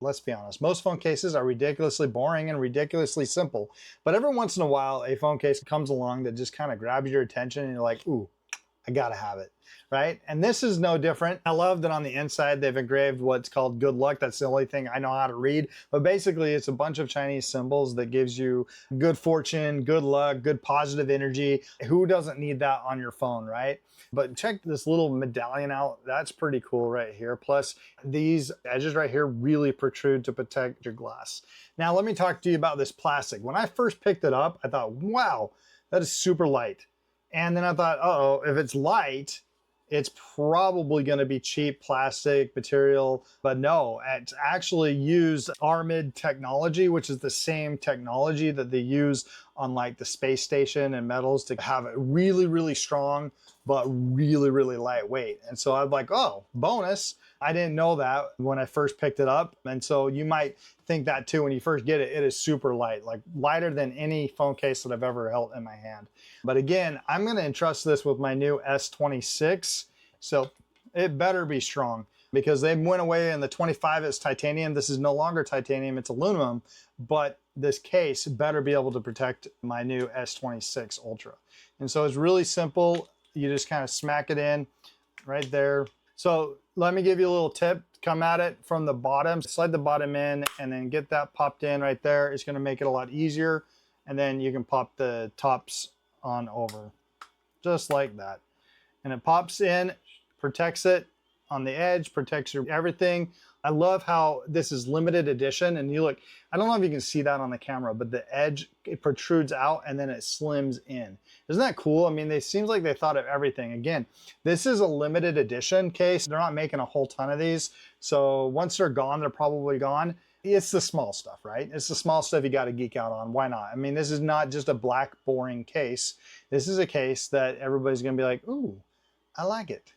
Let's be honest, most phone cases are ridiculously boring and ridiculously simple. But every once in a while, a phone case comes along that just kind of grabs your attention and you're like, ooh, I gotta have it, right? And this is no different. I love that on the inside they've engraved what's called good luck. That's the only thing I know how to read. But basically it's a bunch of Chinese symbols that gives you good fortune, good luck, good positive energy. Who doesn't need that on your phone, right? But check this little medallion out. That's pretty cool right here. Plus these edges right here really protrude to protect your glass. Now let me talk to you about this plastic. When I first picked it up, I thought, wow, that is super light. And then I thought, uh-oh, if it's light, it's probably going to be cheap plastic material. But no, it's actually used Aramid technology, which is the same technology that they use on like the space station and metals to have it really, really strong, but really, really lightweight. And so I'm like, oh, bonus. I didn't know that when I first picked it up. And so you might think that too when you first get it. It is super light, like lighter than any phone case that I've ever held in my hand. But again, I'm going to entrust this with my new S26. So it better be strong because they went away in the 25 is titanium. This is no longer titanium, it's aluminum, but this case better be able to protect my new S26 Ultra. And so it's really simple. You just kind of smack it in right there. So let me give you a little tip. Come at it from the bottom, slide the bottom in, and then get that popped in right there. It's going to make it a lot easier. And then you can pop the tops on over, just like that. And it pops in, protects it on the edge, protects your everything. I love how this is limited edition. And you look, I don't know if you can see that on the camera, but the edge, it protrudes out and then it slims in. Isn't that cool? I mean, it seems like they thought of everything. Again, this is a limited edition case. They're not making a whole ton of these. So once they're gone, they're probably gone. It's the small stuff, right? It's the small stuff you got to geek out on. Why not? I mean, this is not just a black, boring case. This is a case that everybody's going to be like, ooh, I like it.